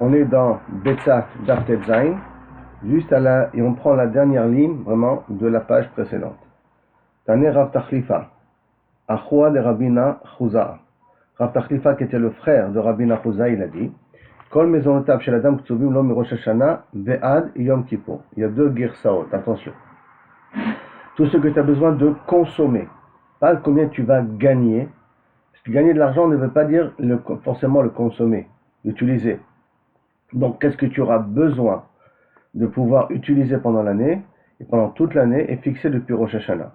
On est dans Betzat Daftet Zain, juste et on prend la dernière ligne vraiment de la page précédente. Tane Rav Tachlifa, Achoua de Rabina Chouza. Rav Tachlifa, qui était le frère de Rabina Chouza, il a dit Kol mezonotav shel adam ktsuvim lo mirosh Hashana ve'ad Yom Kippur. Il y a deux girsaot, attention. Tout ce que tu as besoin de consommer, pas combien tu vas gagner. Parce que gagner de l'argent ne veut pas dire forcément le consommer, l'utiliser. Donc, qu'est-ce que tu auras besoin de pouvoir utiliser pendant l'année, et pendant toute l'année, est fixé depuis Rosh Hashanah.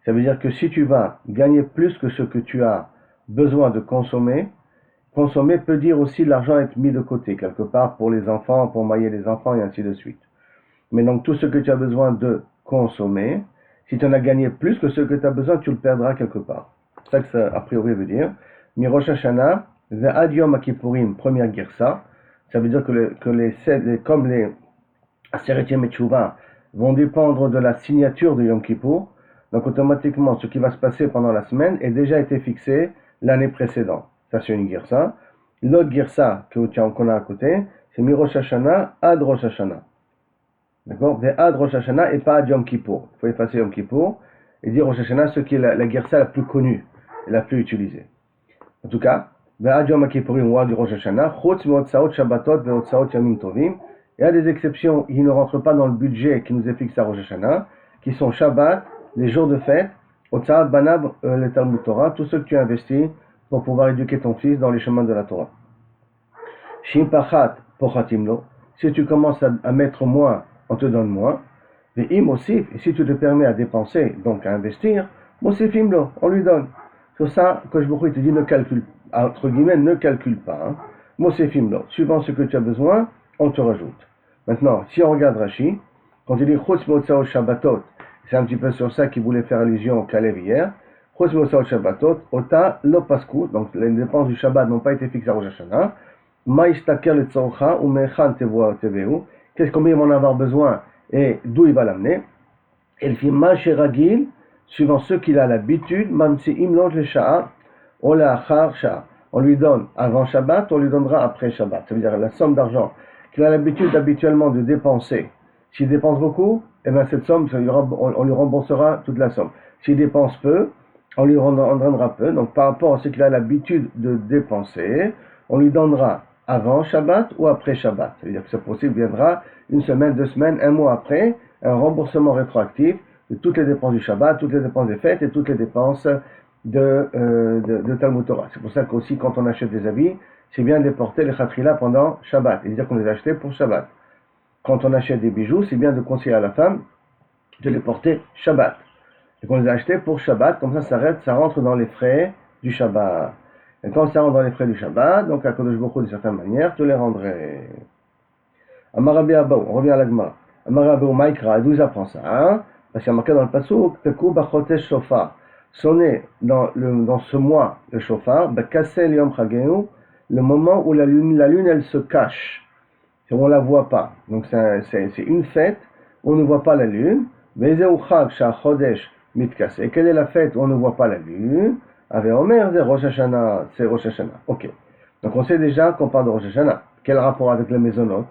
Ça veut dire que si tu vas gagner plus que ce que tu as besoin de consommer peut dire aussi l'argent être mis de côté, quelque part pour les enfants, pour mailler les enfants, et ainsi de suite. Mais donc, tout ce que tu as besoin de consommer, si tu en as gagné plus que ce que tu as besoin, tu le perdras quelque part. C'est ça que ça, a priori, veut dire. Mi Rosh Hashanah, ve'ad Yom Kippourim, première girsa. Ça veut dire que comme les Aseret Yemei Teshuvah vont dépendre de la signature de Yom Kippour, donc automatiquement, ce qui va se passer pendant la semaine est déjà été fixé l'année précédente. Ça, c'est une girsa. L'autre girsa qu'on a à côté, c'est Mi Rosh Hashanah ad Rosh Hashanah. D'accord? Ad Rosh Hashanah et pas ad Yom Kippour. Il faut effacer Yom Kippour et dire Rosh Hashanah, ce qui est la girsa la plus connue et la plus utilisée. En tout cas, ad Yom Kippourim ou ad Rosh Hashanah, chutz me'otzaot Shabbatot ve'otzaot Yamim Tovim. Il y a des exceptions qui ne rentrent pas dans le budget qui nous est fixé à Rosh Hashanah, qui sont Shabbat, les jours de fête, Otzaat Banab, le Talmud Torah, tout ce que tu investis pour pouvoir éduquer ton fils dans les chemins de la Torah. Shim Pachat Pochatimlo, si tu commences à mettre moins, on te donne moins. Ve'im Osif, et si tu te permets à dépenser, donc à investir, Mosifimlo, on lui donne. Sur ça, quand je te dis ne calcule, entre guillemets, ne calcule pas. Hein. Mosifimlo, suivant ce que tu as besoin, on te rajoute. Maintenant, si on regarde Rashi, quand il dit Chutz Motzao Shabbatot, c'est un petit peu sur ça qu'il voulait faire allusion au Kalev hier. Chutz Motzao Shabbatot, Ota Lo Pasku, donc les dépenses du Shabbat n'ont pas été fixées à Rosh Hashanah. Maïstaker le Tzorcha ou Mechan Tevoa Teveu, qu'est-ce qu'on va en avoir besoin et d'où il va l'amener. Et il fait Masheragil, suivant ce qu'il a l'habitude, Mamsi Imloj le Sha'a, Ola Achar Sha'a. On lui donne avant Shabbat, on lui donnera après Shabbat. Ça veut dire la somme d'argent qu'il a l'habitude habituellement de dépenser. S'il dépense beaucoup, eh bien cette somme, on lui remboursera toute la somme. S'il dépense peu, on lui en donnera peu. Donc par rapport à ce qu'il a l'habitude de dépenser, on lui donnera avant Shabbat ou après Shabbat. Ça veut dire que ce possible viendra une semaine, 2 semaines, 1 mois après, un remboursement rétroactif de toutes les dépenses du Shabbat, toutes les dépenses des fêtes et toutes les dépenses de Talmud Torah. C'est pour ça qu'aussi quand on achète des habits, c'est bien de les porter les khatrila pendant Shabbat, et dire qu'on les a achetés pour Shabbat. Quand on achète des bijoux, c'est bien de conseiller à la femme de les porter Shabbat. Et qu'on les a achetés pour Shabbat, comme ça rentre dans les frais du Shabbat. Et quand ça rentre dans les frais du Shabbat, donc à Kodesh Baruch Hu, de certaine manière, tu les rendrais. Amarabi Abou, on revient à l'Agma. Amarabi Maïkra, d'où il apprend ça, hein? Parce qu'il y a marqué dans le Passouk, Tekou Bachotesh Shofar. Sonner dans ce mois le Shofar, Bakassel Yom Chagenu, le moment où la lune elle se cache, et on la voit pas. Donc c'est une fête où on ne voit pas la lune. Vezeu Chag Shachodesh Mitkase. Et quelle est la fête où on ne voit pas la lune? Avec Omer, c'est Rosh Hashanah. C'est Rosh Hashanah. Ok. Donc on sait déjà qu'on parle de Rosh Hashanah. Quel rapport avec les maisonnotes?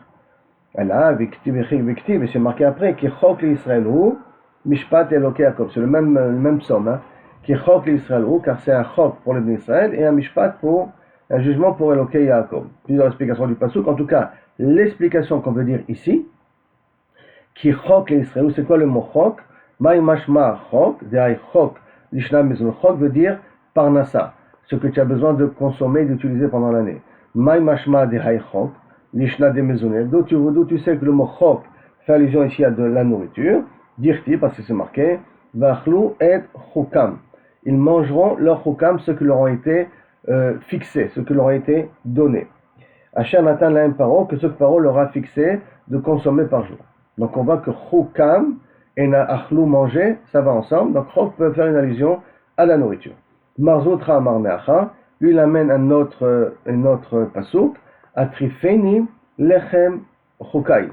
Là, Victiv, et c'est marqué après, qui chok l'Israël ou Mishpat Elokei Yaakov. C'est le même psaume, hein? Qui chok l'Israël ou, car c'est un chok pour le Israël et un Mishpat pour un jugement pour Elokei Yaakov. Plusieurs explications du pasuk. En tout cas, l'explication qu'on veut dire ici, qui chok l'Israël, c'est quoi le mot chok? Maï mashma chok, derrière chok, l'ishna mezon chok veut dire parnassa, ce que tu as besoin de consommer, d'utiliser pendant l'année. Maï mashma derrière chok, l'ishna de mezonel, d'où tu sais que le mot chok fait allusion ici à de la nourriture, dirti, parce que c'est marqué, vachlou et chokam. Ils mangeront leur chokam, ce qui leur ont été fixé, ce qui leur a été donné. Hachem atteint la même parole que ce que parole leur a fixé de consommer par jour. Donc on voit que chokam et achlou manger, ça va ensemble. Donc chok peut faire une allusion à la nourriture. Marzotra amar meacha, lui il amène un autre pasuk, atrifeni lechem chokai.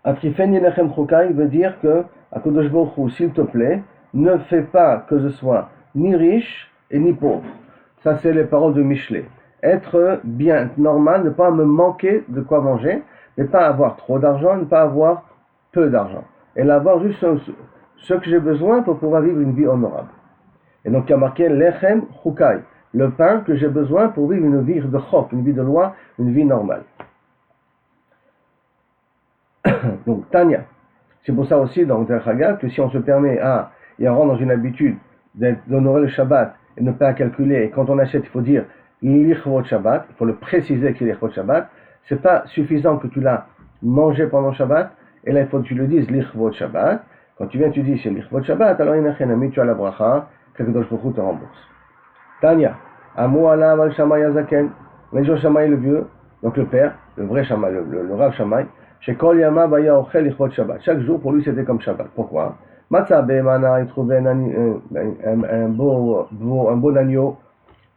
Atrifeni lechem chokai veut dire que HaKadosh Baruch Hu, s'il te plaît, ne fais pas que je sois ni riche et ni pauvre. Ça c'est les paroles de Michelet. être bien, normal, ne pas me manquer de quoi manger, ne pas avoir trop d'argent, ne pas avoir peu d'argent. Et avoir juste ce que j'ai besoin pour pouvoir vivre une vie honorable. Et donc il y a marqué Lechem Chukai, le pain que j'ai besoin pour vivre une vie de chok, une vie de loi, une vie normale. Donc Tanya. C'est pour ça aussi dans le Chagat que si on se permet et on rentre dans une habitude d'honorer le Shabbat et ne pas calculer, et quand on achète, il faut dire l'Ichvot Shabbat, il faut le préciser que l'Ichvot Shabbat, c'est pas suffisant que tu l'as mangé pendant Shabbat, et là il faut que tu le dises l'Ichvot Shabbat. Quand tu viens, tu dis c'est l'Ichvot Shabbat, alors il y a un tu as la bracha, que Kadosh Baruch Hu te rembourse. Tanya, Amo Alav al Shammai Azaken, les gens Shammai le vieux, donc le père, le vrai Shammai, le Rav Shammai, chez Kol Yama Baya Ochel Ichvot Shabbat. Chaque jour pour lui c'était comme Shabbat. Pourquoi? Matzah Be'emana, il trouvait un beau agneau,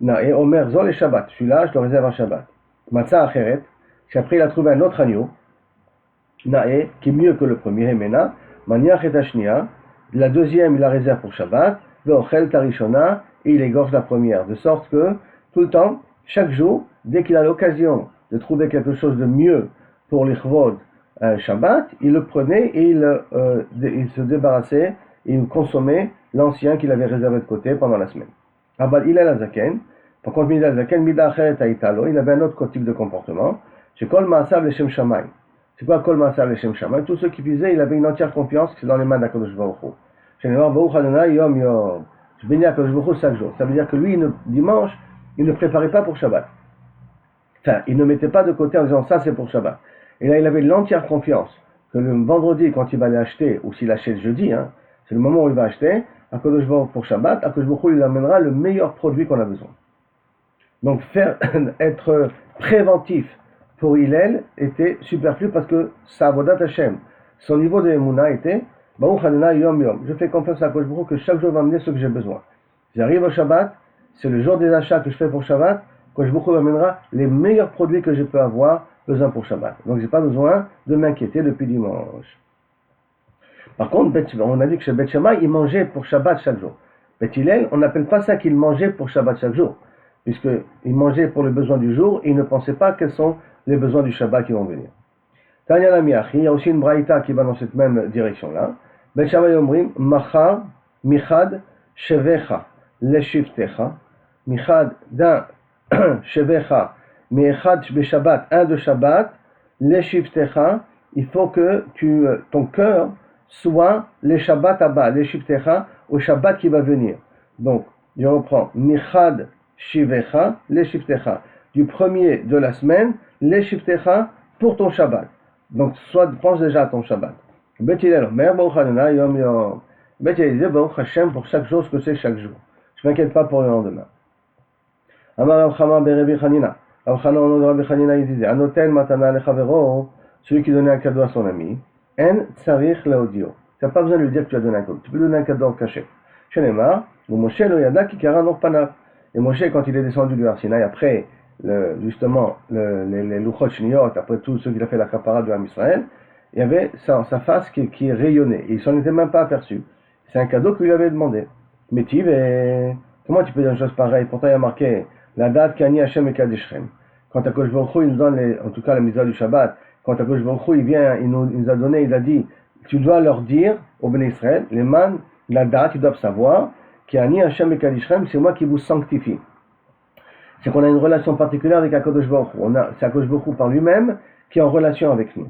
et Omer Zol et Shabbat. Celui-là, je le réserve à Shabbat. Matzah Acheret, après il a trouvé un autre agneau, Nae, qui est mieux que le premier, Mena, Maniach et Ashnia, la deuxième il la réserve pour Shabbat, Ve'ochel Tarishona, et il égorge la première. De sorte que, tout le temps, chaque jour, dès qu'il a l'occasion de trouver quelque chose de mieux pour l'Ichvod Shabbat, il le prenait et il se débarrassait et il consommait l'ancien qu'il avait réservé de côté pendant la semaine. Abal Hillel Azaken, par contre, Hillel Azaken, Mida Acheret Aitalo, il avait un autre type de comportement. Chez Kol Maasav Leshem Shammai. C'est quoi Kol Maasav Leshem Shammai? Tout ce qu'il faisait, il avait une entière confiance que c'est dans les mains d'Akadosh Baruch Hu. Chez Neymar Baruch Adonai Yom Yom. Je bénis Akadosh Baruch Hu chaque jour. Ça veut dire que lui, dimanche, il ne préparait pas pour Shabbat. Enfin, il ne mettait pas de côté en disant ça c'est pour Shabbat. Et là, il avait l'entière confiance que le vendredi, quand il va aller acheter, ou s'il achète jeudi, c'est le moment où il va acheter, Akadosh Baruch Hu pour Shabbat, Akadosh Baruch Hu il amènera le meilleur produit qu'on a besoin. Donc être préventif pour Hillel était superflu parce que sa Avodat Hashem, son niveau de Emouna était Baruch Adonai Yom Yom. Je fais confiance à Akadosh Baruch Hu que chaque jour va m'amener ce que j'ai besoin. J'arrive au Shabbat, c'est le jour des achats que je fais pour Shabbat, Akadosh Baruch Hu m'amènera les meilleurs produits que je peux avoir besoin pour Shabbat. Donc j'ai pas besoin de m'inquiéter depuis dimanche. Par contre, on a dit que chez Bet Shammai, il mangeait pour Shabbat chaque jour. Bet Hillel, on n'appelle pas ça qu'il mangeait pour Shabbat chaque jour, puisqu'il mangeait pour les besoins du jour et il ne pensait pas quels sont les besoins du Shabbat qui vont venir. Tanya Lamiachi, il y a aussi une braïta qui va dans cette même direction-là. Bet Shammai Omrim, Machar, Michad, Shevecha, Leshiftecha, Michad d'un Shevecha, Michad Shabbat, un de Shabbat, Leshiftecha, il faut que ton cœur soit les Shabbat Abba, Leshiftecha, au Shabbat qui va venir. Donc, je reprends, Michad Shivecha, Leshiftecha, du premier de la semaine, Leshiftecha, pour ton Shabbat. Donc, pense déjà à ton Shabbat. Bet Hillel Omer, Baruch Adonai Yom Yom. Bet Hillel disait, Baruch Hashem, pour chaque jour, ce que c'est chaque jour. Je ne m'inquiète pas pour le lendemain. Amar Rav Chama Berevi Chanina. Rav Chana, au nom de Rabbi Chanina, il disait, Anotel matana lechavero, celui qui donnait un cadeau à son ami, En tsarich leodio. Tu n'as pas besoin de lui dire que tu as donné un cadeau. Tu peux donner un cadeau en cachet. Shenemar, ou Moshe lo yada ki kara norpanav. Et Moshe, quand il est descendu du Har Sinaï, après justement les Luchot Shniyot, après tout ce qu'il a fait la capara de Ham Israël, il y avait sa face qui rayonnait. Et il s'en était même pas aperçu. C'est un cadeau qu'il lui avait demandé. Mais comment tu peux dire une chose pareille? Pourtant il y a marqué la date Kani Hashem et Kadeshchem. Quand Akadosh Baruch Hu il nous donne en tout cas la mitzvah du Shabbat, quand Akadosh Baruch Hu il vient, il nous a donné, il a dit, tu dois leur dire au Béné Israël, les man, la date, ils doivent savoir, Kani Hashem et Kadeshchem, c'est moi qui vous sanctifie. C'est qu'on a une relation particulière avec Akadosh Baruch Hu. C'est Akadosh Baruch Hu par lui-même qui est en relation avec nous.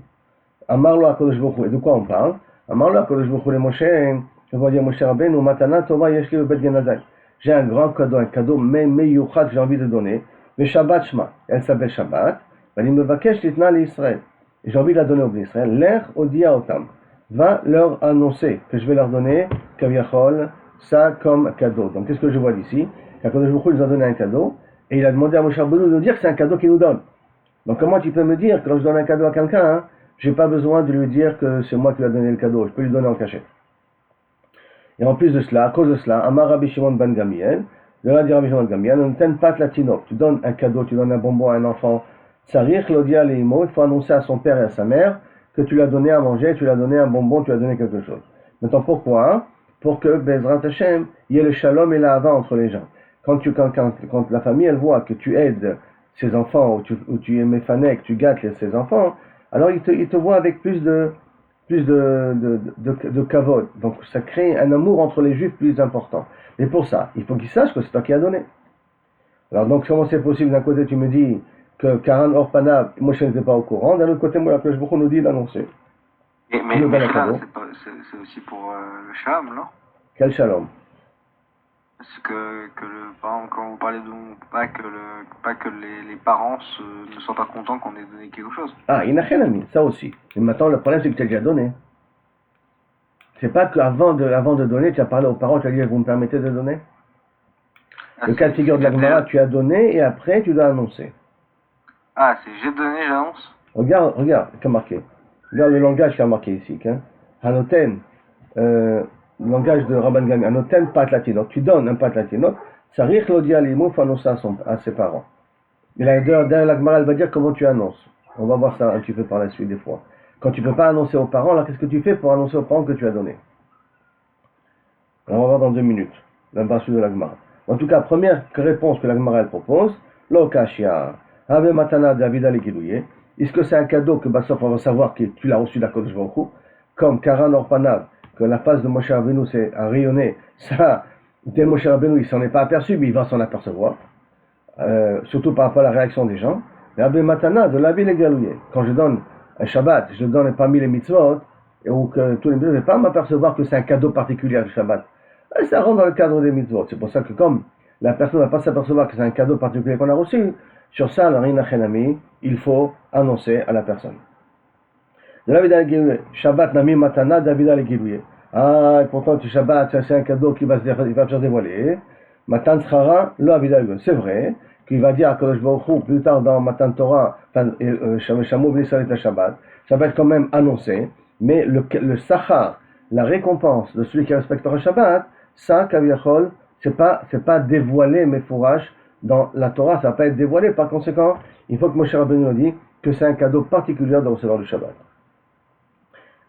Amarlo Akadosh Baruch Hu. Et de quoi on parle? Amarlo Akadosh Baruch Hu le Moshe, je vais dire Moshe Rabbeinu, Matana Tova Yeshli Bet Genadai. J'ai un cadeau meyuchat que j'ai envie de donner. Mais Shabbat Shema, elle s'appelle Shabbat. Il me vakesh litna l'Israël. Et j'ai envie de la donner au Bnei Israël. L'er odia otam. Va leur annoncer que je vais leur donner, kaviachol, ça comme cadeau. Donc qu'est-ce que je vois d'ici? Qu'Akadosh Baruch Hu nous a donné un cadeau. Et il a demandé à Moshe Rabbeinu de nous dire que c'est un cadeau qu'il nous donne. Donc comment tu peux me dire que quand je donne un cadeau à quelqu'un, j'ai pas besoin de lui dire que c'est moi qui lui ai donné le cadeau, je peux lui donner en cachette. Et en plus de cela, à cause de cela, Amar Rabbi Shimon ben Gamiel, de là dit Rabbi Shimon ben Gamiel, ne donne pas de la tinok, tu donnes un cadeau, tu donnes un bonbon à un enfant, Tsarich Lodia Leimo, il faut annoncer à son père et à sa mère que tu lui as donné à manger, tu lui as donné un bonbon, tu lui as donné quelque chose. Maintenant pourquoi? Pour que Bezrat Hashem, il y ait le shalom et la hava entre les gens. Quand la famille elle voit que tu aides ses enfants, ou tu es méfané, que tu gâtes ses enfants, alors il te voit avec plus de kavod. Donc ça crée un amour entre les juifs plus important. Et pour ça, il faut qu'ils sachent que c'est toi qui as donné. Alors donc comment c'est possible? D'un côté tu me dis que Karan Orpana, Moshe n'était pas au courant, d'un autre côté moi la Baruch nous dit d'annoncer. Mais là, c'est aussi pour le shalom, non? Quel shalom? Parce que par exemple, quand vous parlez de pas que les parents ne soient pas contents qu'on ait donné quelque chose. Ah, Inachenami, ça aussi. Mais maintenant le problème c'est que tu as déjà donné. C'est pas qu'avant de donner, tu as parlé aux parents, tu as dit vous me permettez de donner? Le cas de figure de la Gemara, tu as donné et après tu dois annoncer. Ah, c'est j'ai donné, j'annonce. Regarde, comme marqué. Regarde le langage qui a marqué ici. Hein. Hanoten, le langage de Rabban Gami. Hanoten pat latinot. Tu donnes un pat latinot. Sarich l'odia l'imo, faut annoncer à ses parents. Et là, derrière la Gemara, elle va dire comment tu annonces. On va voir ça un petit peu par la suite des fois. Quand tu ne peux pas annoncer aux parents, alors qu'est-ce que tu fais pour annoncer aux parents que tu as donné? Alors on va voir dans 2 minutes. L'impasse de la Gemara. En tout cas, première réponse que la Gemara elle propose, Lokashia, Ave Matana David Alikilouye. Est-ce que c'est un cadeau que Bassof on va savoir que tu l'as reçu d'Akodesh Baruch Hu, comme Karan Orpanav, que la face de Moshe Rabbeinu s'est rayonnée, ça, dès Moshe Rabbeinu il s'en est pas aperçu, mais il va s'en apercevoir, surtout par rapport à la réaction des gens. Et Ave Matana de David Alikilouye. Quand je donne un Shabbat, je donne parmi les mitzvot, ou que tous les mitzvot, je ne vais pas m'apercevoir que c'est un cadeau particulier du Shabbat. Ça rentre dans le cadre des mitzvot. C'est pour ça que comme la personne ne va pas s'apercevoir que c'est un cadeau particulier qu'on a reçu, sur ça, il faut annoncer à la personne. De la vida Shabbat Nami Matana David al-Gilouye. Ah, et pourtant, tu Shabbat, c'est un cadeau qui va se faire dévoiler. Matan Tzchara, lo c'est vrai qu'il va dire à Kodesh Baruch Hu, plus tard dans Matan Torah, Shamu V'Nisrael et Shabbat, ça va être quand même annoncé, mais le Sachar, la récompense de celui qui respectera Shabbat, ça, Kaviachol, c'est pas dévoilé, mais fourrage dans la Torah, ça va pas être dévoilé. Par conséquent, il faut que Moshe Rabbeinu dit que c'est un cadeau particulier de recevoir le Shabbat.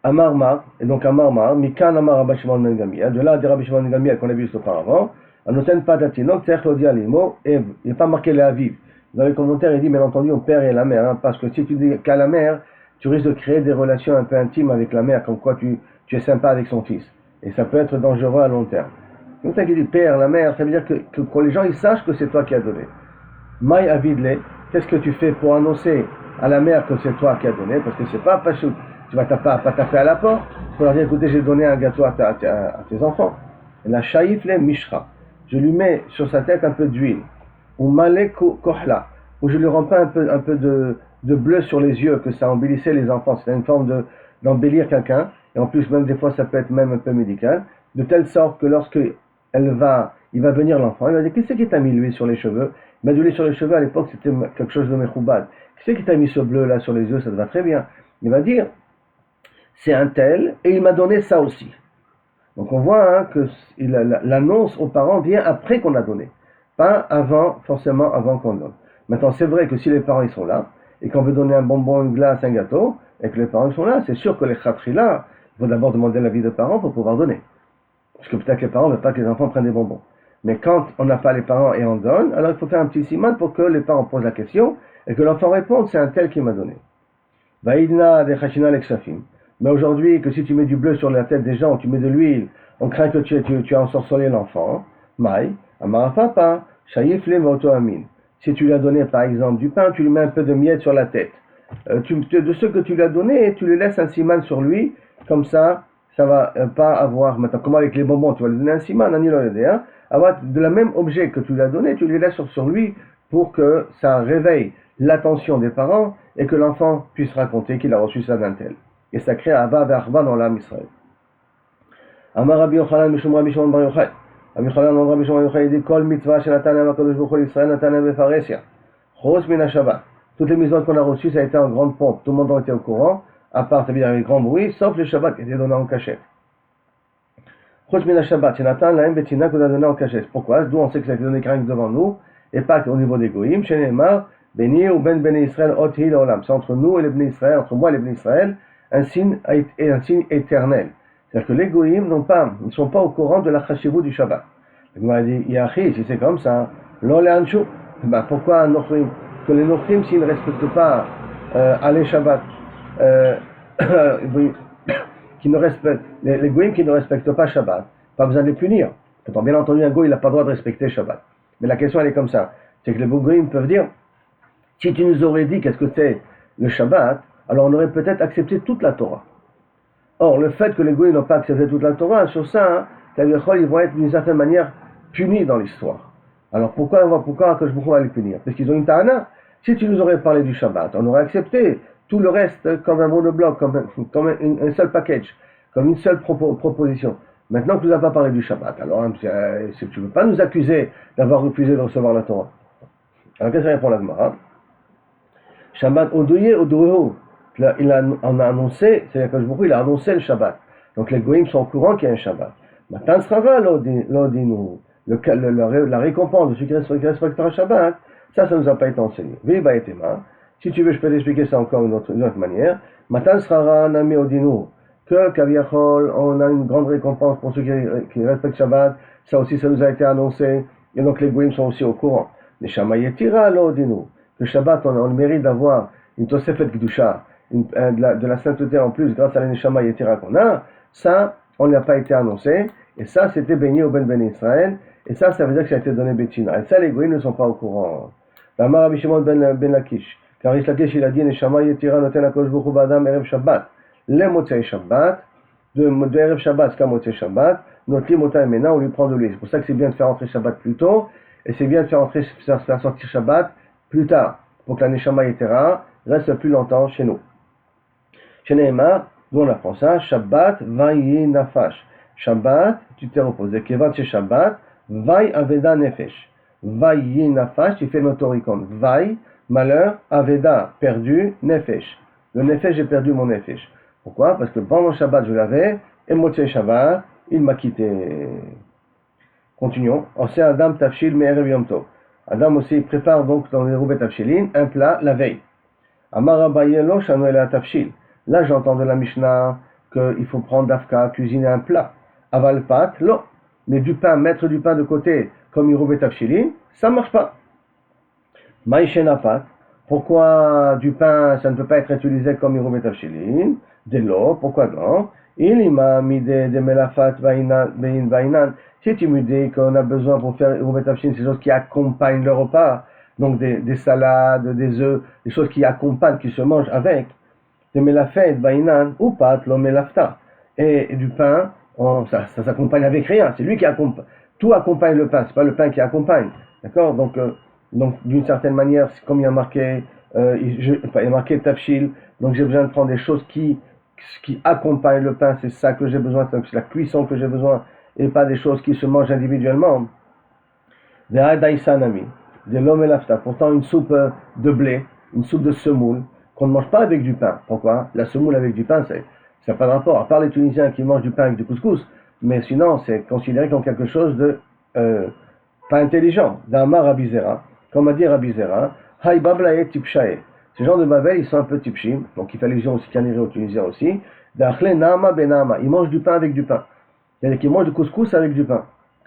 Amar Mar, et donc Amar Mar, Mikan Amar Rabbi Shimon ben Gamliel, de là des Rabbi Shimon ben Gamliel qu'on a vu juste auparavant, Anoten Padatinok, Tzech Lodi Alimo, et il n'est pas marqué les Aviv. Dans les commentaires, il dit bien entendu au père et la mère, hein, parce que si tu dis qu'à la mère, tu risques de créer des relations un peu intimes avec la mère, comme quoi tu es sympa avec son fils. Et ça peut être dangereux à long terme. Donc, ça qui dit père, la mère, ça veut dire que les gens ils sachent que c'est toi qui as donné. Maï avidle, qu'est-ce que tu fais pour annoncer à la mère que c'est toi qui as donné? Parce que c'est pas pachout. Tu vas pas taper à la porte pour leur dire écoutez, j'ai donné un gâteau à tes enfants. Et la shaïfle mishra. Je lui mets sur sa tête un peu d'huile. Ou malek kohla. Ou je lui rends pas un peu de bleu sur les yeux, que ça embellissait les enfants. C'est une forme d'embellir quelqu'un. Et en plus, même des fois, ça peut être même un peu médical. De telle sorte que lorsque il va venir l'enfant, il va dire qu'est-ce qui t'a mis l'huile sur les cheveux? Il m'a dit l'huile sur les cheveux à l'époque c'était quelque chose de mechoubad. Qu'est-ce qui t'a mis ce bleu là sur les yeux? Ça te va très bien. Il va dire c'est un tel et il m'a donné ça aussi. Donc on voit hein, que l'annonce aux parents vient après qu'on a donné, pas forcément avant qu'on donne. Maintenant c'est vrai que si les parents ils sont là et qu'on veut donner un bonbon, une glace, un gâteau et que les parents ils sont là, c'est sûr que les khatri là, il faut d'abord demander l'avis des parents pour pouvoir donner. Parce que peut-être que les parents ne veulent pas que les enfants prennent des bonbons. Mais quand on n'a pas les parents et on donne, alors il faut faire un petit siman pour que les parents posent la question et que l'enfant réponde, c'est un tel qui m'a donné. Vaïdna de chachina l'exafim. Mais aujourd'hui, que si tu mets du bleu sur la tête des gens, tu mets de l'huile, on craint que tu as ensorcelé l'enfant. Maï, amara papa, shayifle moto amin. Si tu lui as donné par exemple du pain, tu lui mets un peu de miel sur la tête. De ce que tu lui as donné, tu lui laisses un siman sur lui, comme ça va pas avoir, maintenant comment avec les bonbons, tu vas lui donner un siman, avoir de la même objet que tu lui as donné, tu lui laisses sur lui pour que ça réveille l'attention des parents et que l'enfant puisse raconter qu'il a reçu ça d'un tel. Et ça crée Ava Ve'achva dans l'âme Israël. Amar Rabbi Yochanan Mishum Rabbi Shimon bar Yochai. Rabbi Yochanan Rabbi Shimon bar Yochai dit Kol mitzvah shenatan HaKadosh Baruch Hu l'Israël natan befaresia. Chos min Shabbat. Toutes les mitzvot qu'on a reçues, ça a été en grande pompe. Tout le monde en était au courant, à part, ça veut dire avec grand bruit, sauf le Shabbat qui était donné en cachette. Chos min Shabbat shenatan lahem betina qu'on a donné en cachette. Pourquoi? D'où on sait que ça a été donné carrément devant nous, et pas au niveau des goïms. Shenemar Beni ou ben Beni Israël ot hi l'olam. C'est entre nous et les Beni Israël, entre moi et les Beni Israël, un signe éternel. C'est-à-dire que les goïms ne sont pas au courant de la chashivut du Shabbat. Il m'a dit, Yachi, si c'est comme ça, l'olé anshu, pourquoi Nochrim? que les Nochrim, s'ils ne respectent pas les Shabbat, qui ne respectent, les Goïm qui ne respectent pas Shabbat, pas besoin de les punir. Pourtant, bien entendu, un Goïm, il n'a pas le droit de respecter Shabbat. Mais la question, elle est comme ça. C'est que les Goïm peuvent dire, si tu nous aurais dit qu'est-ce que c'est le Shabbat, alors on aurait peut-être accepté toute la Torah. Or, le fait que les Goïm n'ont pas accepté toute la Torah, sur ça, ils vont être d'une certaine manière punis dans l'histoire. Alors pourquoi Akadosh Baruch Hu va les punir? Parce qu'ils ont une ta'ana. Si tu nous aurais parlé du Shabbat, on aurait accepté tout le reste comme un monobloc, comme un seul package, comme une seule proposition. Maintenant que tu nous as pas parlé du Shabbat, alors si tu ne veux pas nous accuser d'avoir refusé de recevoir la Torah. Alors qu'est-ce que répond la Gemara? Shabbat Odoye Odoyehu. On a annoncé, c'est-à-dire que il a annoncé le Shabbat. Donc les Goïms sont au courant qu'il y a un Shabbat. Matan Srava l'odinu. La récompense de ceux qui respectent le Shabbat, ça nous a pas été enseigné. Viva etema. Si tu veux, je peux t'expliquer ça encore d'une autre manière. Matan Srava nami odinu. Que Kaviachol, on a une grande récompense pour ceux qui respectent Shabbat. Ça aussi, ça nous a été annoncé. Et donc les Goïms sont aussi au courant. Les Shamayetira l'odinu. Que Shabbat, on a le mérite d'avoir une Tosefet Gdusha, de la sainteté en plus, grâce à la Neshama Yetira qu'on a. Ça, on n'a pas été annoncé. Et ça, c'était béni au Ben Israël. Et ça veut dire que ça a été donné Bettina. Et ça, les Goïms ne sont pas au courant. L'Amar Rabbi Shimon ben Lakish. Car Rish Lakish, il a dit Neshama Yetira noten HaKadosh Baruch Hu ba'adam erev Shabbat. Le Motzei Shabbat. De erev Shabbat jusqu'à Motzei Shabbat. Notli Mota Emena, on lui prend de lui. C'est pour ça que c'est bien de faire entrer Shabbat plus tôt. Et c'est bien de faire sortir Shabbat plus tard. Pour que la Neshama Yetira reste plus longtemps chez nous. Chez Nehemar, nous on apprend ça. Shabbat vayi nafash. Shabbat, tu t'es reposé. Kevat chez Shabbat, vaï aveda nefesh. Vaï nafash, tu fais l'autoricon. Vaï, malheur, aveda, perdu, nefesh. Le nefesh, j'ai perdu mon nefesh. Pourquoi? Parce que pendant Shabbat, je l'avais, et Motzei Shabbat, il m'a quitté. Continuons. On sait Adam tafshil me'erev yom tov. Adam aussi prépare donc dans les roubettes tafshilin un plat la veille. Amar Abaye lo shanu ela tafshil. Là, j'entends de la Mishnah qu'il faut prendre d'Afka, cuisiner un plat. Aval pat, lo. Mais du pain, mettre du pain de côté, comme Yerubet Tafshilin, ça ne marche pas. Maïchena pat. Pourquoi du pain, ça ne peut pas être utilisé comme Yerubet Tafshilin? De l'eau, pourquoi non? Il m'a mis des melafat vainan. Si tu me dis qu'on a besoin pour faire Yerubet Tafshilin, ces choses qui accompagnent le repas, donc des salades, des œufs, des choses qui accompagnent, qui se mangent avec. De melafet vainan ou pat lo melafta. Et du pain, ça s'accompagne avec rien, c'est lui qui accompagne. Tout accompagne le pain, c'est pas le pain qui accompagne. D'accord? Donc d'une certaine manière, comme il y a marqué, il y a marqué tafshil, donc j'ai besoin de prendre des choses qui accompagnent le pain, c'est ça que j'ai besoin, c'est la cuisson que j'ai besoin, et pas des choses qui se mangent individuellement. De l'homme et l'afta, pourtant une soupe de blé, une soupe de semoule, qu'on ne mange pas avec du pain. Pourquoi? La semoule avec du pain, ça n'a pas de rapport, à part les Tunisiens qui mangent du pain avec du couscous, mais sinon c'est considéré comme quelque chose de pas intelligent. D'Amar Rabizera, comme a dit Rabizera, Hay Bablae Tipshae. Ces gens de Babel, ils sont un peu tipshim, donc il fait allusion aussi qu'il y en aux Tunisiens aussi. D'Achle Nama Benama, ils mangent du pain avec du pain. C'est-à-dire qu'ils mangent du couscous avec du pain.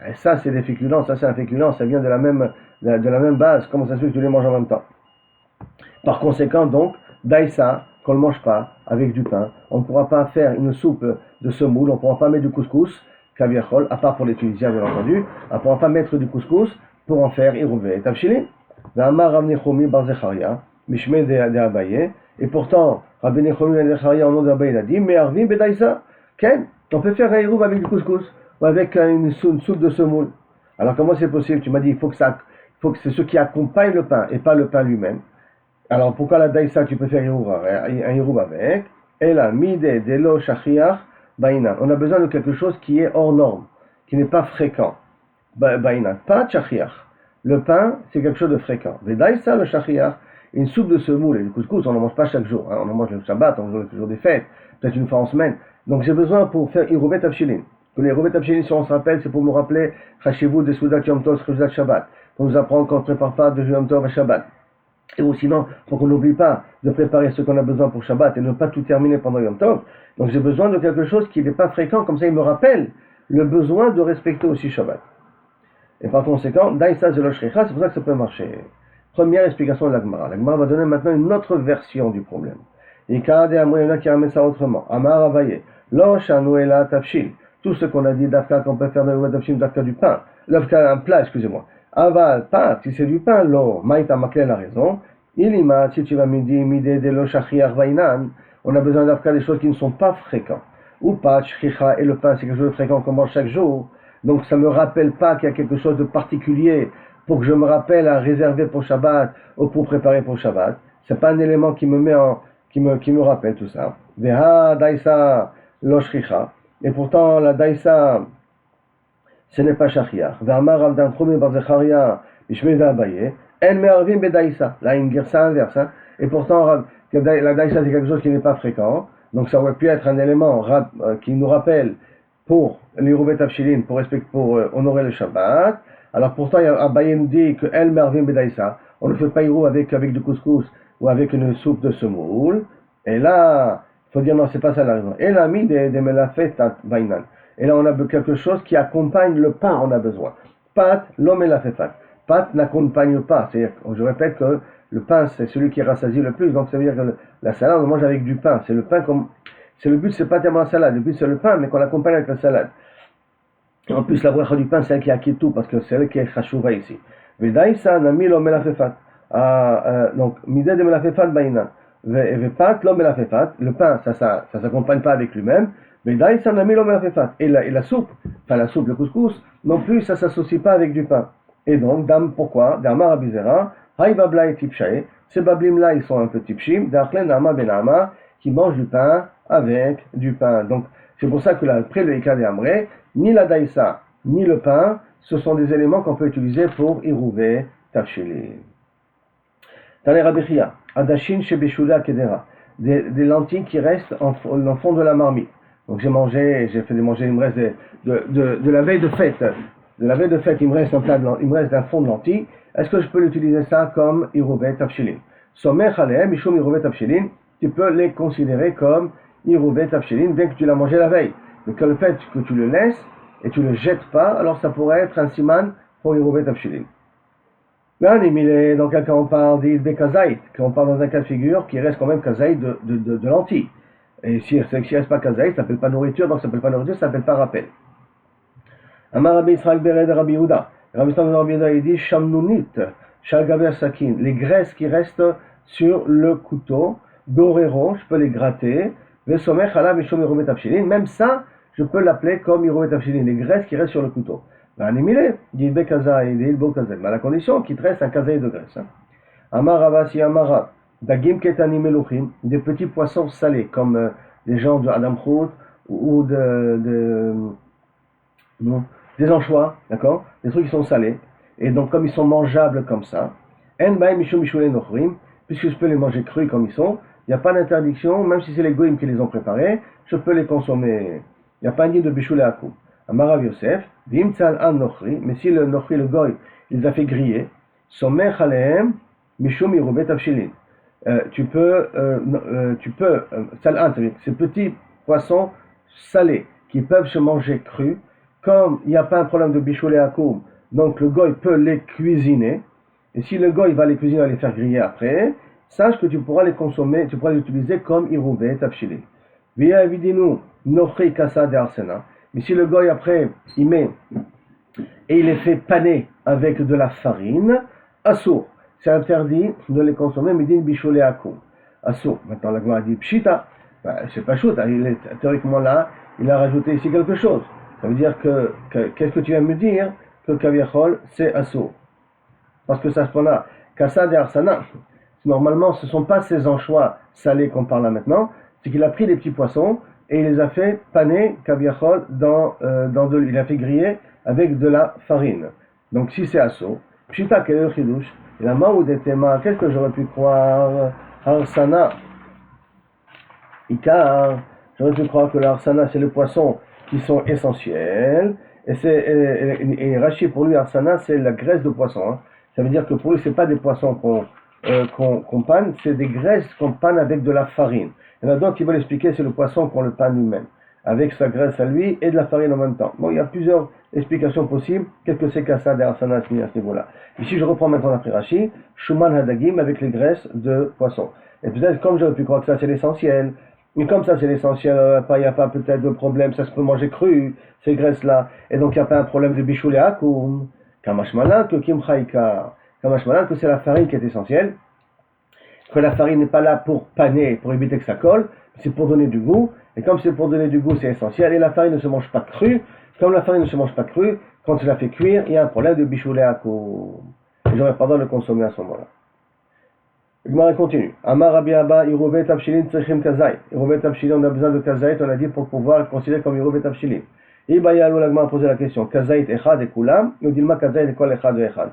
Et ça, c'est des féculents, ça c'est un féculent, ça vient de la même base, comment ça se fait que tu les manges en même temps? Par conséquent, donc, Daïsa, qu'on ne mange pas avec du pain, on ne pourra pas faire une soupe de semoule, on ne pourra pas mettre du couscous, kaviachol, à part pour les Tunisiens, bien entendu, on ne pourra pas mettre du couscous pour en faire Irouvé et Tafshili. V'amar Rav Nechomi bar Zecharia, Mishme de Abaye, et pourtant, Rabbi Nechomi bar Zecharia, au nom d'Abaye, il a dit, mais Arvim bedaïsa, Ken, on peut faire un Irouv avec du couscous, ou avec une soupe de semoule. Alors comment c'est possible? Tu m'as dit, il faut que c'est ce qui accompagne le pain, et pas le pain lui-même. Alors pourquoi la daïsa tu peux faire un hiroub avec? Et là, mide delo shachiach baïnan. On a besoin de quelque chose qui est hors norme, qui n'est pas fréquent. Baïnan, pas shachiach. Le pain, c'est quelque chose de fréquent. Mais daïsa, le shachiach, une soupe de semoule et du couscous, on n'en mange pas chaque jour. Hein. On en mange le Shabbat, on mange le jour des fêtes, peut-être une fois en semaine. Donc j'ai besoin pour faire hirouvet tafshilin. Que les hirouvet tafshilin, si on se rappelle, c'est pour me rappeler Chashivut de Soudat Yom Tov, Soudat Shabbat. Pour nous apprendre qu'on ne prépare pas de Yom Tov à Shabbat. Et ou sinon, pour qu'on n'oublie pas de préparer ce qu'on a besoin pour Shabbat et ne pas tout terminer pendant Yom Tov. Donc j'ai besoin de quelque chose qui n'est pas fréquent, comme ça il me rappelle le besoin de respecter aussi Shabbat. Et par conséquent, Daïsa Zelo Shricha, c'est pour ça que ça peut marcher. Première explication de la Gemara. La Gemara va donner maintenant une autre version du problème. Et Kade Amri, il y en a qui ramènent ça autrement. Amar Avaye, Lo Shanu Ela Tafshil. Tout ce qu'on a dit d'Afka qu'on peut faire de Tafshil, d'Afka du pain. L'Afka, un plat, excusez-moi. Aval, pas, si c'est du pain, Lo, Maïta Maklel a raison. Ilima, si tu vas me dire, Mide de Lo Shachiach Vainan, on a besoin d'Afka des choses qui ne sont pas fréquentes. Ou pas, Shchicha et le pain, c'est quelque chose de fréquent qu'on mange chaque jour. Donc ça ne me rappelle pas qu'il y a quelque chose de particulier pour que je me rappelle à réserver pour Shabbat ou pour préparer pour Shabbat. C'est pas un élément qui me met qui me rappelle tout ça. Veha daïsa lo shchicha. Et pourtant la daïsa ce n'est pas shachiach. Ve'amar Avdan Troumi bar Zecharia bishmei ve'abaye en me'arvim bedaïsa. Là une girsa inverse. Et pourtant la daïsa c'est quelque chose qui n'est pas fréquent. Donc ça aurait pu être un élément qui nous rappelle pour l'Irouvet Tafshilin, pour honorer le Shabbat. Alors pourtant, Abaye nous dit que El Mervim Bedaïsa, on ne fait pas Irou avec du couscous ou avec une soupe de semoule. Et là, il faut dire non, c'est pas ça la raison. Et là, mis des melafet vainan. Et là, on a quelque chose qui accompagne le pain, on a besoin. Pat, l'homme melafefat. Pat n'accompagne pas. C'est-à-dire, je répète que le pain, c'est celui qui rassasie le plus. Donc ça veut dire que la salade, on mange avec du pain. C'est le pain comme... Le but, c'est pas tellement la salade. Le but, c'est le pain, mais qu'on l'accompagne avec la salade. En plus, la bracha du pain, c'est elle qui acquiert tout, parce que c'est elle qui est chashouva ici. Vedaïsa nami lo melafefat. Donc, mideh de melafefat baïna. Vepat lo melafefat. Le pain, ça s'accompagne pas avec lui-même. Vedaïsa nami lo melafefat. Et la soupe, le couscous, non plus, ça s'associe pas avec du pain. Et donc, dame, pourquoi? D'Amar Abizera, haïbabla et tipshae. Ces bablim-là, ils sont un peu tipshim. D'Achlen Nama Benama, qui mangent du pain avec du pain. Donc, c'est pour ça que là, après le Ika de Amré, ni la daïsa, ni le pain, ce sont des éléments qu'on peut utiliser pour irouver tafshili. Taner Abechia, Adashin Shebeshula Kedera, des lentilles qui restent en fond de la marmite. Donc j'ai fait manger, il me reste de la veille de fête. De la veille de fête, il me reste un fond de lentilles. Est-ce que je peux l'utiliser ça comme irouvet tafshilin? Somer Chaleem, Mishum irouvet tafshilin, tu peux les considérer comme irouvet tafshilin, bien que tu l'as mangé la veille. Mais que le fait que tu le laisses et tu le jettes pas, alors ça pourrait être un siman pour irouvet tafshilin. Mais dans quel cas on parle d'idbe kazaït, qu'on parle dans un cas de figure qui reste quand même kazaït de lentilles. Et si reste pas kazaït, ça s'appelle pas nourriture, donc ça s'appelle pas nourriture, ça s'appelle pas rappel. Amar Rabbi Israël Bered Rabbi Yehuda. Rabbi Yehuda il dit shamnunit shalgaber sakin, les graisses qui restent sur le couteau, dorero, je peux les gratter. Vesomech alav mishum irouvet tafshilin, même ça, je peux l'appeler comme irouvet tafshilin, les graisses qui restent sur le couteau. Animile, dit bekazaï, dit ilbo kazaï, mais à la condition qu'il te reste un kazaï de graisse. Amar Ravasi Amara, dagim ketani meluchim, des petits poissons salés, comme les gens de Adam Chout ou des anchois, d'accord, des trucs qui sont salés, et donc comme ils sont mangeables comme ça, en baï mishum mishule nochrim, puisque je peux les manger crus comme ils sont, il n'y a pas d'interdiction, même si c'est les goïms qui les ont préparés, je peux les consommer. Il n'y a pas un dit de bishule akou. Amarav Yosef, vimtzal an nochri, mais si le nochri, le goï, il les a fait griller, somer chaleem mishum irouvet tafshilin. Tu peux, ces petits poissons salés qui peuvent se manger crus, comme il n'y a pas un problème de bichoulé à koum, donc le goy peut les cuisiner, et si le goy va les cuisiner, va les faire griller après, sache que tu pourras les consommer, tu pourras les utiliser comme irouvé, tafshili. Via evidinu, nochri kasa de arsena, mais si le goy après, il met, et il les fait paner avec de la farine, assour, c'est interdit de les consommer, mais din bichoulé à koum. Assour, maintenant la Gemara dit pshita, c'est pas chouta, théoriquement là, il a rajouté ici quelque chose. Ça veut dire qu'est-ce que tu viens de me dire? Que Kaviachol, c'est assour. Parce que ça se prend là. Kassa de Arsana, normalement, ce ne sont pas ces anchois salés qu'on parle là maintenant, c'est qu'il a pris des petits poissons et il les a fait paner, Kaviachol, il a fait griller avec de la farine. Donc si c'est assour, Pshita Kelel Chidush, la Maoudetema, qu'est-ce que j'aurais pu croire? Arsana, Ikar, j'aurais pu croire que l'arsana, c'est le poisson qui sont essentiels, et Rashi pour lui arsana c'est la graisse de poisson, hein. Ça veut dire que pour lui c'est pas des poissons qu'on panne, c'est des graisses qu'on panne avec de la farine. Il y en a d'autres qui veulent expliquer c'est le poisson qu'on le panne lui-même. avec sa graisse à lui et de la farine en même temps. Bon, il y a plusieurs explications possibles. Qu'est-ce que c'est qu'Assa et Arsana à ce niveau-là? Ici, je reprends maintenant l'après Rashi, Shuman Hadagim avec les graisses de poisson. Et peut-être, comme j'aurais pu croire que ça c'est l'essentiel, mais comme ça c'est l'essentiel, il n'y a pas peut-être de problème, ça se peut manger cru, ces graisses-là, et donc il n'y a pas un problème de bichoulé akoum, kamashmalan que kimchaïka, kamashmalan que c'est la farine qui est essentielle, que la farine n'est pas là pour paner, pour éviter que ça colle, c'est pour donner du goût, et comme c'est pour donner du goût, c'est essentiel, et la farine ne se mange pas crue, comme la farine ne se mange pas crue, quand je la fais cuire, il y a un problème de bichoulé akoum, et j'aurais pas le droit de le consommer à ce moment-là. Gemara continue. Amar Rabbi Abba, Irouvé Tavshilin Tzrichim Kazait. Irouvé Tavshilin, on a besoin de Kazait, on a dit pour pouvoir le considérer comme Irouvé Tavshilin. Ibayalou, la Gemara a posé la question. Kazait Echad et Kulam, ou Dilma Kazait et Kol Echad et Echad.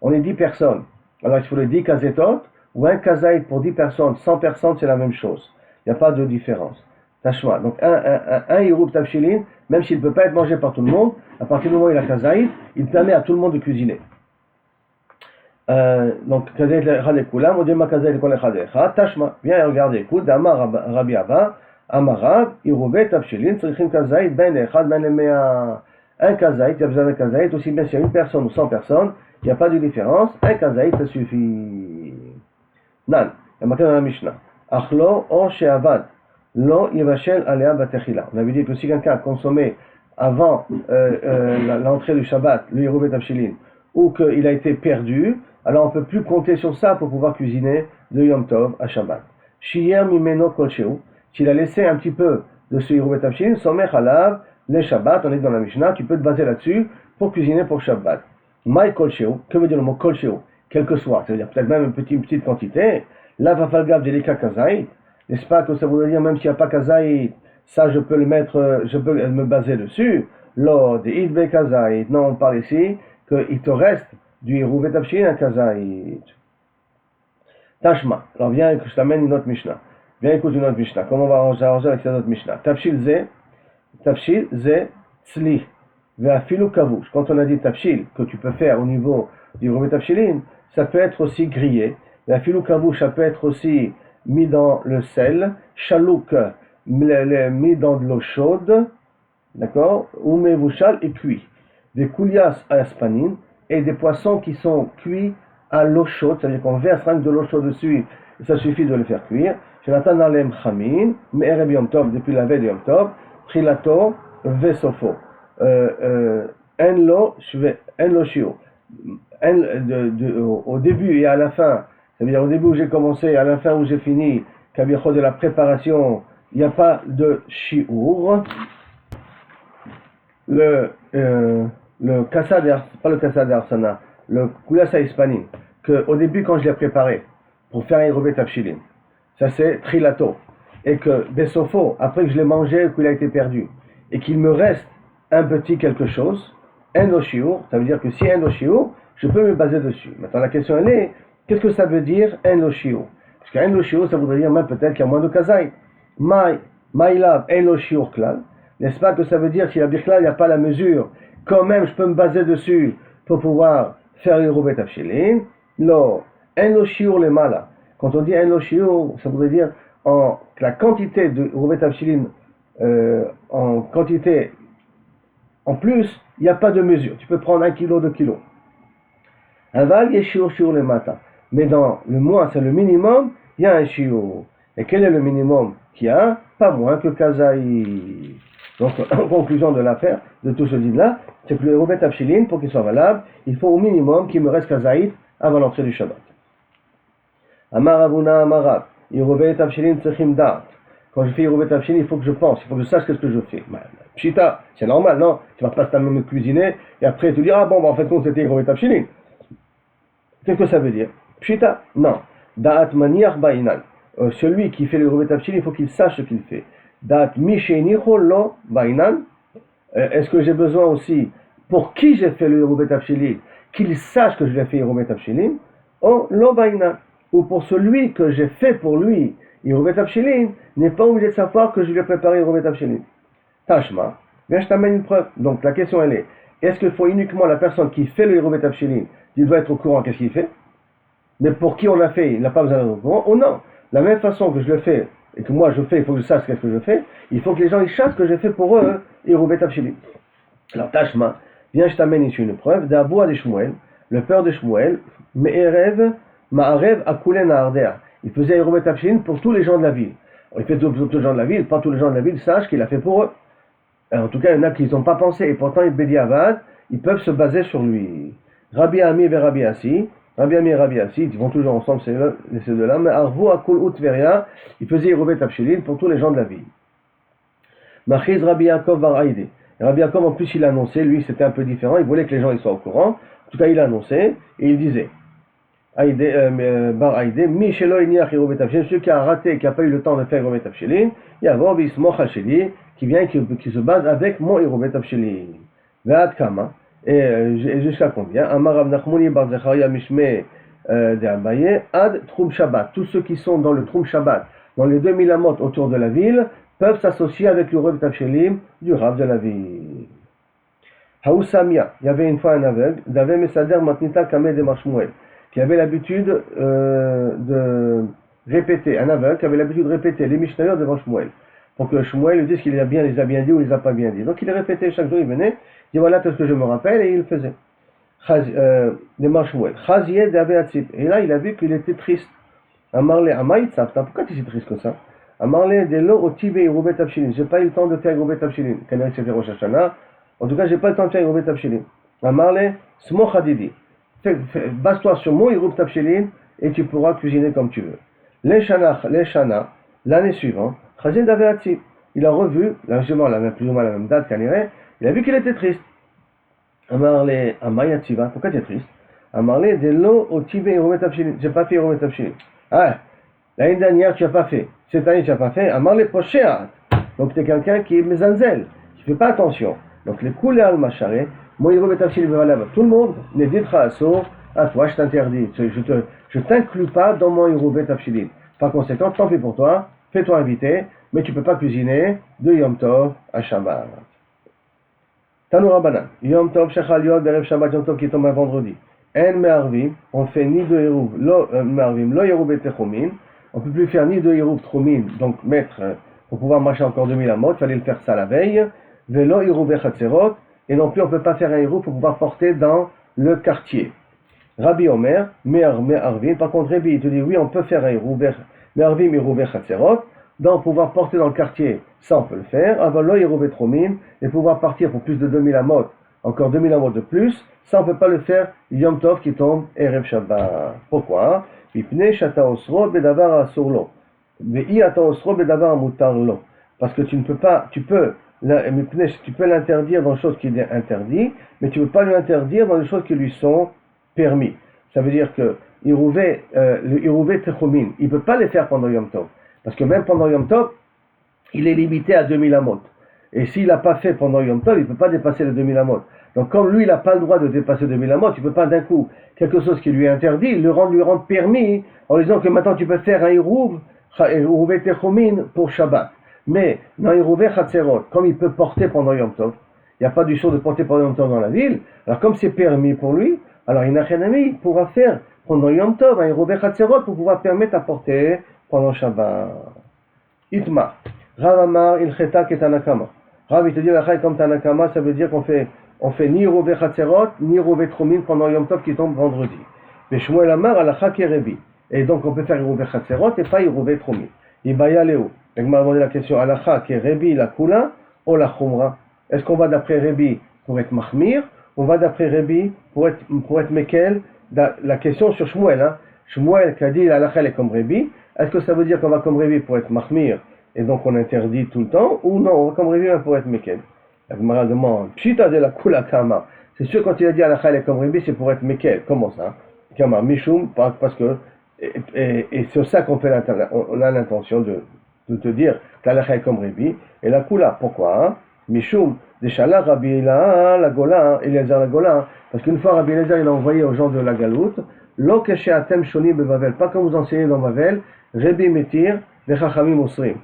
On est 10 personnes. Alors il faut le 10 Kazaitot, ou un Kazait pour 10 personnes, 100 personnes, c'est la même chose. Il n'y a pas de différence. Tashma. Donc un Irouvé Tavshilin, même s'il ne peut pas être mangé par tout le monde, à partir du moment où il a Kazait, il permet à tout le monde de cuisiner. Donc, Kazait l'Echad et Kulam, on dit ma Kazait l'Echad et Echad, Tashma, viens et regarde, écoute, Amar Rabbi Abba, Amarav, Irouvé Tavshilin, Tzrichim Kazait, Ben Echad, Ben Emea. Un Kazait, il y a besoin d'un Kazait, aussi bien s'il y a une personne ou 100 personnes, il n'y a pas de différence, un Kazait, ça suffit. Nan, il y a marqué dans la Mishnah, Achlo, O Sheavad, Lo Yevashel Alea Batechila. On avait dit que si quelqu'un a consommé avant l'entrée du Shabbat, le Irouvé Tavshilin, ou qu'il a été perdu, alors on ne peut plus compter sur ça pour pouvoir cuisiner de Yom Tov à Shabbat. Shiyer mimeno kol sheu, s'il a laissé un petit peu de ce Irouvé Tavshilin, somech alav, les Shabbat, on est dans la Mishnah, tu peux te baser là-dessus pour cuisiner pour Shabbat. Maï kol sheu, que veut dire le mot kol sheu? Quel que soit, c'est-à-dire peut-être même une petite quantité. La vafalgav delika kazait, n'est-ce pas que ça voudrait dire même s'il n'y a pas kazait, ça je peux le mettre, je peux me baser dessus. Lo de idbe kazait, non, on parle ici qu'il te reste du Irouvé Tavshilin un Kazait. Tashma. Alors viens que je t'amène une autre Mishnah. Viens écoute une autre Mishnah. Comment on va arranger avec cette autre Mishnah? Tavshil ze, tzli. Ve'afilu kavush. Quand on a dit Tavshil, que tu peux faire au niveau du Irouvé Tavshilin, ça peut être aussi grillé. Ve'afilu kavush, ça peut être aussi mis dans le sel. Chalouk, mis dans de l'eau chaude. D'accord? Ou mevushal et cuit. Des koulias à aspanin, et des poissons qui sont cuits à l'eau chaude, c'est-à-dire qu'on verse rien que de l'eau chaude dessus, et ça suffit de les faire cuire. Jonathan Alem Chamin, Me'erev Yom Tov, depuis la veille de Yom Tov, Trilato, Vesofo, Enlo Shio. Au début et à la fin, c'est-à-dire au début où j'ai commencé et à la fin où j'ai fini, Kabicho de la préparation, il n'y a pas de Shiour. Le kassa pas le kassa d'Arsana, le koulassa hispanin, que au début quand je l'ai préparé pour faire un Irouvé Tavshilin, ça c'est trilato, et que Besofo, après que je l'ai mangé ou qu'il a été perdu, et qu'il me reste un petit quelque chose, un oshiur, ça veut dire que si un oshiur, je peux me baser dessus. Maintenant la question elle est, qu'est-ce que ça veut dire un oshiur? Parce qu'un oshiur ça voudrait dire même peut-être qu'il y a moins de kazai. Maïlab un oshiur klal, n'est-ce pas que ça veut dire si la birkla il n'y a pas la mesure, quand même je peux me baser dessus pour pouvoir faire le Irouvé Tavshilin. Non, un lo shiur le mala. Quand on dit un lo shiur, ça voudrait dire la quantité de Irouvé Tavshilin en quantité en plus, il n'y a pas de mesure. Tu peux prendre 1 kilo, 2 kilos. Aval y shiur le mata. Mais dans le moins, c'est le minimum, il y a un shiur. Et quel est le minimum qu'il y a? Pas moins que Kazaï. Donc, en conclusion de l'affaire, de tout ce livre-là, c'est que le Irouvé Tavshilin, pour qu'il soit valable, il faut au minimum qu'il me reste Kazaït avant l'entrée du Shabbat. Amar Avuna Amarav, Irouvé Tavshilin Tzrichim Da'at. Quand je fais Irouvé Tavshilin, il faut que je pense, il faut que je sache ce que je fais. Pshita, c'est normal, non? Tu vas pas te me cuisiner et après tu diras, ah bon, en fait, non, c'était Irouvé Tavshilin. Qu'est-ce que ça veut dire? Pshita, non. Da'at Maniach Ba'inan. Celui qui fait le Irouvé Tavshilin, il faut qu'il sache ce qu'il fait. Dat Mishenicho Lo Bainan. Est-ce que j'ai besoin aussi, pour qui j'ai fait le Irouvé Tavshilin, qu'il sache que je l'ai fait Irouvé Tavshilin? Ou Lo Bainan. Ou pour celui que j'ai fait pour lui, Irouvé Tavshilin, n'est pas obligé de savoir que je lui ai préparé Irouvé Tavshilin. Tashma, viens, je t'amène une preuve. Donc la question elle est, est-ce qu'il faut uniquement la personne qui fait le Irouvé Tavshilin, il doit être au courant qu'est-ce qu'il fait? Mais pour qui on l'a fait, il n'a pas besoin d'être au courant? Ou non? La même façon que je le fais, et que moi je fais, il faut que je sache ce que je fais, il faut que les gens ils sachent ce que j'ai fait pour eux, Irouvé Tafshilin. Alors Tashma, viens, je t'amène ici une preuve, d'Aboua de Shmuel, le père de Shmuel, Me'erev, Ma'arev, Akulen Ardea. Il faisait Irouvé Tafshilin pour tous les gens de la ville. Il fait pour tous les gens de la ville, pas tous les gens de la ville sachent qu'il a fait pour eux. En tout cas, il y en a qui n'ont pas pensé, et pourtant, il Bediavad, ils peuvent se baser sur lui. Rabbi Ami et Rabbi Assi, Rabbi Ami et Rabbi Assi, ils vont toujours ensemble, ces deux-là, mais Arvo Akul Utveria, il faisait Irouvé Tafshilin pour tous les gens de la ville. Machiz Rabbi Yaakov Bar Aïdé. Rabbi Yaakov, en plus, il a annoncé, lui, c'était un peu différent, il voulait que les gens ils soient au courant. En tout cas, il a annoncé, et il disait, Bar Aïdé, Mishelo Iniach Irouvé Tafshilin, celui qui a raté, qui n'a pas eu le temps de faire Irouvé Tafshilin, Yavor Bismoch Hasheli, qui vient, qui se base avec mon Irouvé Tafshilin. Ve'ad Kama, et jusqu'à combien? Amar Rav Nachmoni Bar Zecharia Mishme de Abaye, Ad Troum Shabbat. Tous ceux qui sont dans le Troum Shabbat, dans les 2000 amot autour de la ville, peuvent s'associer avec l'Irouvé Tafshilin du Rav de la ville. Haousamia, il y avait une fois un aveugle, Davé Mesader Matnita Kameh de Shmuel, qui avait l'habitude de répéter, un aveugle qui avait l'habitude de répéter les Mishnayot devant Shmuel, pour que Shmuel lui dise qu'il les a bien dit ou il les a pas bien dit. Donc il les répétait chaque jour, il venait, il dit voilà tout ce que je me rappelle, et il le faisait. De Shmuel, Chazieh Davé Atzip, et là il a vu qu'il était triste. Amarle Amaïtzap, pourquoi tu es si triste que ça? Amarle Delo Otibe Irouvé Tafshilin, j'ai pas eu le temps de faire Irouvé Tafshilin. Canary c'était Rosh Hashanah, en tout cas j'ai pas le temps de faire Irouvé Tafshilin. Amarle Smoch Hadidi, base-toi sur mon Irouvé Tafshilin et tu pourras cuisiner comme tu veux. L'Eshana, l'année suivante, Chazil Davé Atzip, il a revu, largement plus ou moins la même date Canary, il a vu qu'il était triste. Amarle Amaïtziva, pourquoi tu es triste? Amarle Delo Otibe Irouvé Tafshilin, j'ai pas fait Irouvé Tafshilin. Ah, l'année dernière tu n'as pas fait, cette année tu n'as pas fait, Amarle Poshéat. Donc tu es quelqu'un qui est mezanzel, qui ne fait pas attention. Donc les coulées al machare, moi Irouvé Tafshilin valable tout le monde, ne ditra asso, à toi je t'interdis, je t'inclus pas dans mon Irouvé Tafshilin. Par conséquent, tant pis pour toi, fais-toi inviter, mais tu ne peux pas cuisiner de Yom Tov à Shabbat. Tanou Rabbanan, Yom Tov Shechal Yod Berev Shabbat, Yom Tov qui tombe un vendredi. En Me'arvim, on fait ni de Hérouv, Me'arvim, lo Hérouv et Techomin, on ne peut plus faire ni de Hérouv Tromin, donc mettre, pour pouvoir marcher encore 2000 amot, il fallait le faire ça la veille, Velo Hérouv et Chatzerot, et non plus on ne peut pas faire un Hérouv pour pouvoir porter dans le quartier. Rabbi Omer, Me'arvim, par contre Rabbi il te dit oui on peut faire un Hérouv, Me'arvim Hérouv et Chatzerot, donc pouvoir porter dans le quartier, ça on peut le faire, Avalo Hérouv et Tromin, et pouvoir partir pour plus de 2000 amot, encore 2000 amot de plus, ça on ne peut pas le faire Yom Tov qui tombe Erev Shabbat. Pourquoi? Parce que tu ne peux pas, tu peux l'interdire dans les choses qui est interdit, mais tu ne peux pas lui interdire dans les choses qui lui sont permis. Ça veut dire que le Irouvé Techomin, il ne peut pas les faire pendant Yom Tov. Parce que même pendant Yom Tov, il est limité à 2000 amot. Et s'il n'a pas fait pendant Yom Tov, il ne peut pas dépasser les 2000 amot. Donc comme lui, il n'a pas le droit de dépasser 2000 amot, il ne peut pas d'un coup, quelque chose qui lui est interdit, lui rendre permis, en disant que maintenant tu peux faire un Irouvé Techomin pour Shabbat. Mais dans Irouvé Chatzerot, comme il peut porter pendant Yom Tov, il n'y a pas du show de porter pendant Yom Tov dans la ville, alors comme c'est permis pour lui, alors il n'a rien à il pourra faire pendant Yom Tov un Irouvé Chatzerot pour pouvoir permettre à porter pendant Shabbat. Itma, Rav Amar Ilcheta Ketanakama. Rav il te dit la chaye comme Tanakama, ça veut dire qu'on fait ni Irouvé Chatzerot, ni Irouvé Tromin pendant Yom Tov qui tombe vendredi. Mais Shmuel Amar Alacha Kerebi. Et donc on peut faire Irouvé Chatzerot et pas Irouvé Tromin. Ibaya Léo. Donc m'a demandé la question Alacha Kerebi la Kula ou la Khumra. Est-ce qu'on va d'après Rebi pour être Mahmir? On va d'après Rebi pour être Mekel? La question sur Shmuel. Hein. Shmuel qui a dit Alacha est comme Rebi. Est-ce que ça veut dire qu'on va comme Rebi pour être Mahmir? Et donc on interdit tout le temps, ou non, on va comme Rebi pour être Mekel. La Gemara demande, Pshita de la Kula Kama. C'est sûr quand il a dit Alacha est comme Rebi, c'est pour être Mekel. Comment ça? Kama, Mishum, parce que, et c'est ça qu'on fait on a l'intention de te dire qu'Alacha est comme Rebi, et la Kula, pourquoi? Hein? Mishum, Deshala Rabbi la Gola, Eliezer la Gola, parce qu'une fois Rabbi Eliezer il a envoyé aux gens de la Galoute, Lo Keshe Atem Shoni Bevavel, pas comme vous enseignez dans Bavel, Rebi Metir, Vechachamim Osrim.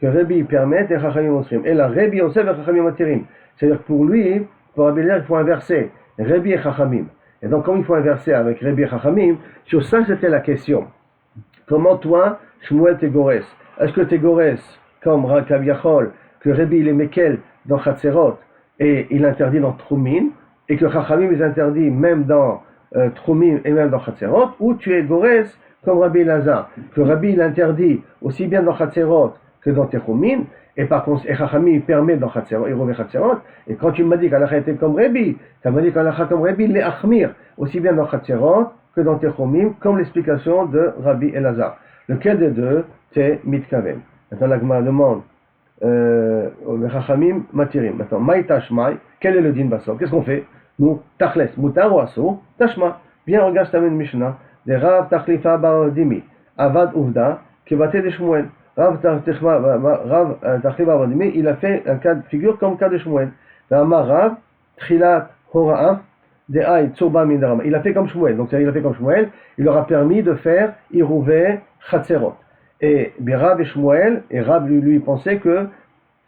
Que Rabbi permette et Chachamim Osrim. Et là, Rabbi Yosef et Chachamim Matirim. C'est-à-dire que pour lui, pour Rabbi Eliezer, il faut inverser Rabbi et Chachamim. Et donc, comme il faut inverser avec Rabbi et Chachamim, sur ça, c'était la question. Comment toi, Shmuel Tegores, Est-ce que tu es Gores, comme Kaviachol, que Rabbi il est Mekel dans Chatzerot et il interdit dans Troumim, et que Chachamim les interdit même dans Troumim et même dans Chatzerot, ou tu es Gores comme Rabbi Elazar, que Rabbi il interdit aussi bien dans Chatzerot que dans Troumim, et par contre, Chachamim permet dans Chatzerot, et quand tu m'as dit qu'Alakha était comme Rabbi, tu m'as dit qu'Alakha comme Rabbi, les Achmir, aussi bien dans Chatzerot que dans Troumim, comme l'explication de Rabbi Elazar. Lequel des deux t'es mitkaven? Maintenant la Gemara demande Chachamim matirim. Maintenant, Maï Tashmai, quel est le din basov? Qu'est-ce qu'on fait? Nous, Tachles, Mutar ou Asso, Tashma. Bien, regarde, je t'amène Mishnah. Des Rav Tachlifa Bar Dimi, Avad Uvda, Kevate de Shmuel. Rav Tachlifa Bar Dimi, il a fait un cas de figure comme cas de Shmuel. Amar Rav, Trilat Hora'a, de Aï Tsurba Mindarama. Il a fait comme Shmuel. Donc, il a fait comme Shmuel. Il leur a permis de faire Irouvé Chatzerot. Et Rav et Shmuel, et Rav lui pensait que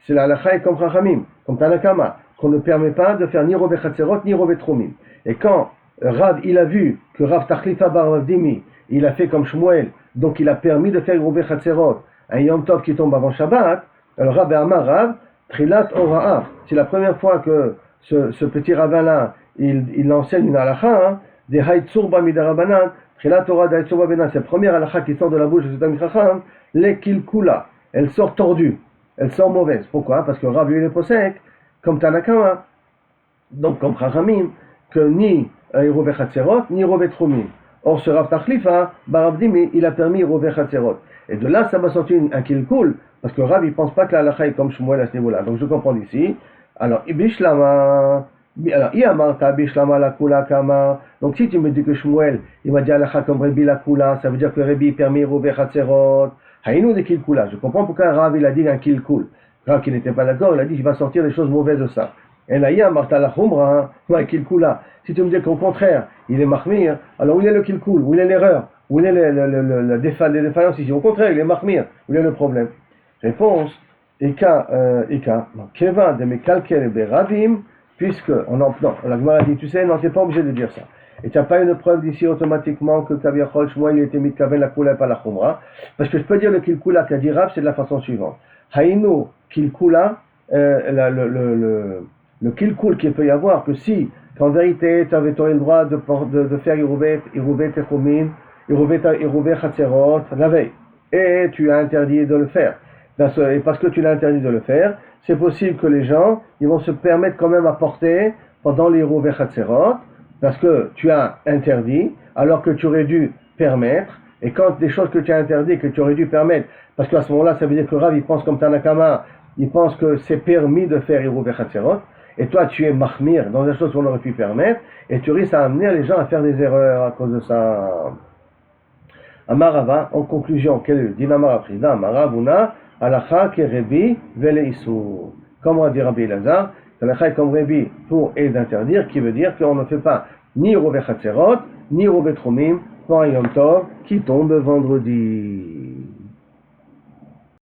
c'est la halakha comme Chachamim, comme Tanakama, qu'on ne permet pas de faire ni Rouvé Chatzerot ni Rouvé Trumim. Et quand Rav il a vu que Rav Tachlifa Bar Dimi, il a fait comme Shmuel, donc il a permis de faire Rouvé Chatzerot, un Yom Tov qui tombe avant Shabbat, alors Rav Amar Rav, Trilat Ora'a, c'est la première fois que ce petit rabbin-là, il enseigne une halakha, des Haïtsurba Midarabanan, Trilat Torah d'Haïtsurba Benan, c'est la première halakha qui sort de la bouche de cet ami Chacham, les Kilkula, elle sort tordue, elle sort mauvaise. Pourquoi? Parce que Rav lui est possèque, comme Tanakama, donc comme Chachamim, que ni Rouvé Chatzerot, ni Rouvé Trumim. Or, ce Rav Tachlifa, Bar Dimi, il a permis Rouvé Chatzerot. Et de là, ça va sortir un Kilkul, parce que Rav, il ne pense pas que la halakha est comme Shmuel à ce niveau-là. Donc, je comprends ici. Alors, Ibishlama. Alors, Iamarta Bishlama la Kula Kama. Donc, si tu me dis que Shmuel, il m'a dit halakha comme Rabbi la Kula, ça veut dire que Rabbi permet Rouvé Chatzerot. Haïnou de Kilkula. Je comprends pourquoi Rav, il a dit un Kilkul. Rav, qui n'était pas d'accord, il a dit qu'il va sortir des choses mauvaises de ça. Et là, Iamarta la Khumra, Kilkula. Si tu me dis qu'au contraire, il est mahmir, alors où il est le Kilkul? Où il est l'erreur? Où il est les défaillances ici? Au contraire, il est mahmir. Où il est le problème? Réponse Eka, Keva de Mekalkel et Beravim. Puisque, non, la Gemara dit, tu sais, non, tu n'es pas obligé de dire ça. Et tu n'as pas une preuve d'ici automatiquement que Kaviachol Shmuel, il était mitkaven la Kula et pas la Khumra. Parce que je peux dire le Kilkula qu'a dit Rav, c'est de la façon suivante. Haïnu Kilkula, le Kilkul qu'il peut y avoir, que si, qu'en vérité, tu avais le droit de faire Irouvé Techomin, Irouvé Chatzerot, la veille. Et tu as interdit de le faire. Et parce que tu l'as interdit de le faire, c'est possible que les gens, ils vont se permettre quand même à porter pendant les Rouvé Chatzerot, parce que tu as interdit, alors que tu aurais dû permettre, et quand des choses que tu as interdit, que tu aurais dû permettre, parce qu'à ce moment-là, ça veut dire que Rav, il pense comme Tanakama, il pense que c'est permis de faire les Rouvé Chatzerot, et toi, tu es mahmir dans des choses qu'on aurait pu permettre, et tu risques à amener les gens à faire des erreurs à cause de ça. Amarava, en conclusion, quel est le dinamar aprida? Amaravuna, Alakha ke Rebi vele Issur. Comme on dit Rabbi Elazar, Alakha est comme Rebi pour et d'interdire, qui veut dire qu'on ne fait pas ni Rouvé Chatzerot, ni Rouvé Trumim pour un Yom Tov qui tombe vendredi.